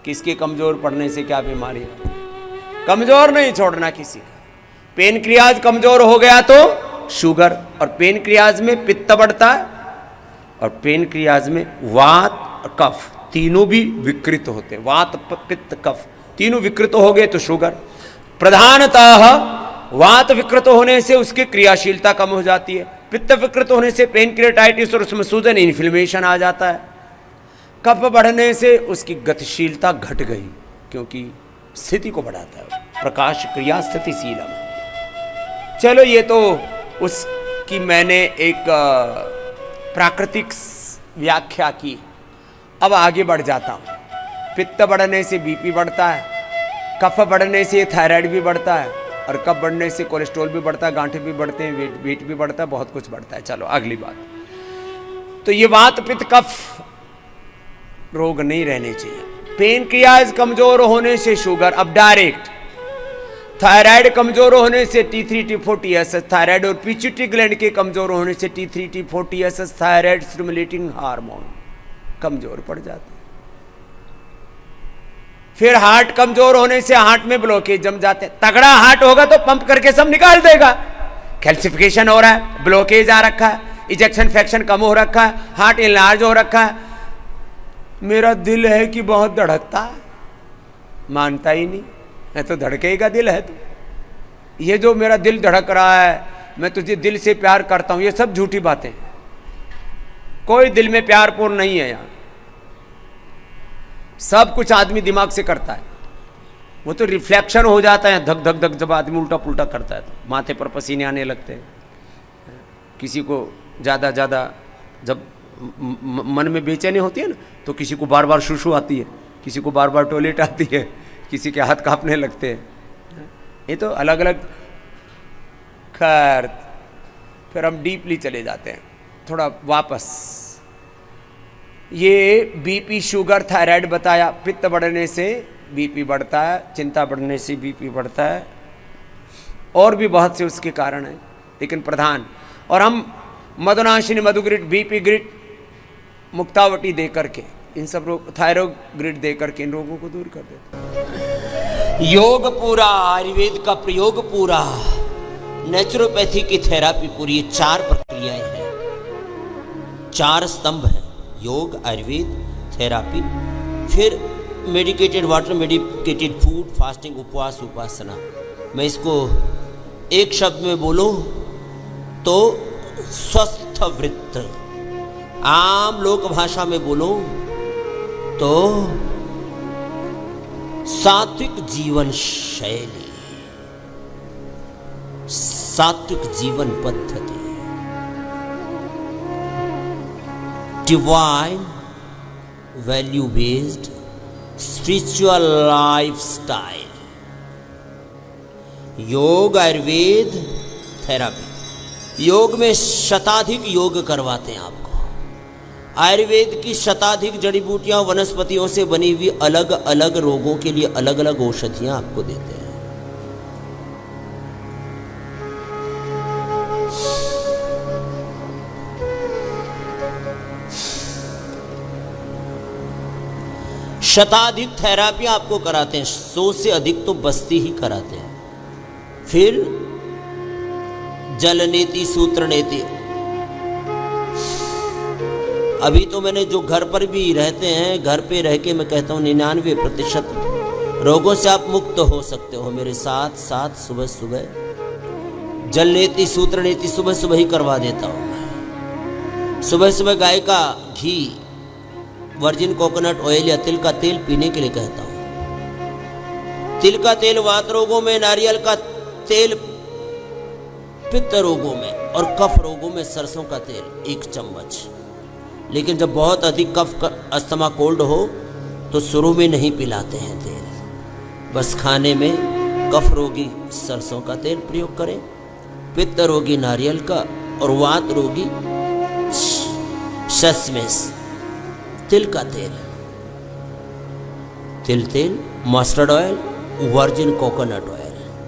किसके कमजोर पड़ने से क्या बीमारी है? कमजोर नहीं छोड़ना किसी का। पेनक्रियाज कमजोर हो गया तो शुगर, और पेनक्रियाज में पित्त बढ़ता है, और पेनक्रियाज में वात और कफ तीनों भी विकृत होते हैं। वात पित्त कफ तीनों विकृत हो गए तो शुगर। प्रधानतः वात विकृत होने से उसकी क्रियाशीलता कम हो जाती है, पित्त विकृत होने से पेनक्रियाटाइटिस और उसमें सूजन इन्फ्लेमेशन आ जाता है, कफ बढ़ने से उसकी गतिशीलता घट गई क्योंकि स्थिति को बढ़ाता है, प्रकाश क्रिया स्थितिशीलम। चलो ये तो उसकी मैंने एक प्राकृतिक व्याख्या की। अब आगे बढ़ जाता हूँ। पित्त बढ़ने से बीपी बढ़ता है, कफ बढ़ने से थायराइड भी बढ़ता है, और कफ बढ़ने से कोलेस्ट्रॉल भी बढ़ता है, गांठे भी बढ़ते हैं, वेट भी बढ़ता है, बहुत कुछ बढ़ता है। चलो अगली बात, तो ये वात पित्त कफ रोग नहीं रहने चाहिए। पेनक्रियाज कमजोर होने से शुगर, अब डायरेक्ट थायराइड कमजोर होने से T3 T4 TSH थायराइड, और पिट्यूटरी ग्लैंड के कमजोर होने से T3 T4 TSH thyroid stimulating hormone कमजोर पड़ जाते हैं। फिर हार्ट कमजोर होने से हार्ट में ब्लॉकेज जम जाते हैं। तगड़ा हार्ट होगा तो पंप करके सब निकाल देगा। कैल्सिफिकेशन हो रहा है, ब्लॉकेज आ रखा है, इजेक्शन फ्रैक्शन कम हो रखा है, हार्ट इनलार्ज हो रखा है। मेरा दिल है कि बहुत धड़कता है, मानता ही नहीं है, तो धड़केगा दिल है तो। ये जो मेरा दिल धड़क रहा है, मैं तुझे दिल से प्यार करता हूं, ये सब झूठी बातें। कोई दिल में प्यार पूर्ण नहीं है यहाँ। सब कुछ आदमी दिमाग से करता है, वो तो रिफ्लेक्शन हो जाता है धक धक धक। जब आदमी उल्टा पुल्टा करता है तो माथे पर पसीने आने लगते हैं। किसी को ज़्यादा जब मन में बेचैनी होती है ना, तो किसी को बार बार शुशु आती है, किसी को बार बार टॉयलेट आती है, किसी के हाथ कांपने लगते हैं। ये तो अलग अलग। खैर फिर हम डीपली चले जाते हैं थोड़ा वापस। ये बीपी शुगर थायराइड बताया, पित्त बढ़ने से बीपी बढ़ता है, चिंता बढ़ने से बीपी बढ़ता है, और भी बहुत से उसके कारण हैं, लेकिन प्रधान। और हम मदनाशिनी मधुग्रिड, बीपी ग्रिड, मुक्तावटी दे करके इन सब रोग, थायराइड ग्रिड दे करके इन रोगों को दूर कर देते हैं। योग पूरा, आयुर्वेद का प्रयोग पूरा, नेचुरोपैथी की थेरापी पूरी, ये 4 प्रक्रियाएं हैं, 4 स्तंभ हैं, योग, आयुर्वेद, थेरापी, फिर medicated water, medicated food, fasting, उपवास, उपासना। मैं इसको एक शब्द में बोलूं तो स्वस्थ वृत्त, आम लोक भाषा में बोलूं तो सात्विक जीवन शैली, सात्विक जीवन पद्धति, divine value based spiritual lifestyle, योग, आयुर्वेद, थेरापी। योग में शताधिक योग करवाते हैं आपको। आयुर्वेद की शताधिक जड़ी बूटियां, वनस्पतियों से बनी हुई अलग अलग रोगों के लिए अलग अलग औषधियां आपको देते हैं। शताधिक थेरापी आपको कराते हैं, 100 से अधिक तो बस्ती ही कराते हैं। फिर जल नीति, सूत्र नीति। अभी तो मैंने जो घर पर भी रहते हैं, घर पे रह के मैं कहता हूँ 99% रोगों से आप मुक्त हो सकते हो मेरे साथ साथ। सुबह सुबह जल नीति, सूत्र नीति सुबह सुबह ही करवा देता हूँ मैं। सुबह सुबह गाय का घी, वर्जिन कोकोनट ऑयल या तिल का तेल पीने के लिए कहता हूँ। तिल का तेल वात रोगों में, नारियल का तेल पित्त रोगों में, और कफ रोगों में सरसों का तेल 1 चम्मच। लेकिन जब बहुत अधिक कफ, अस्थमा, कोल्ड हो तो शुरू में नहीं पिलाते हैं तेल, बस खाने में कफ रोगी सरसों का तेल प्रयोग करें, पित्त रोगी नारियल का, और वात रोगी शस्मेश, तिल का तेल, तिल तेल, mustard oil, virgin coconut oil.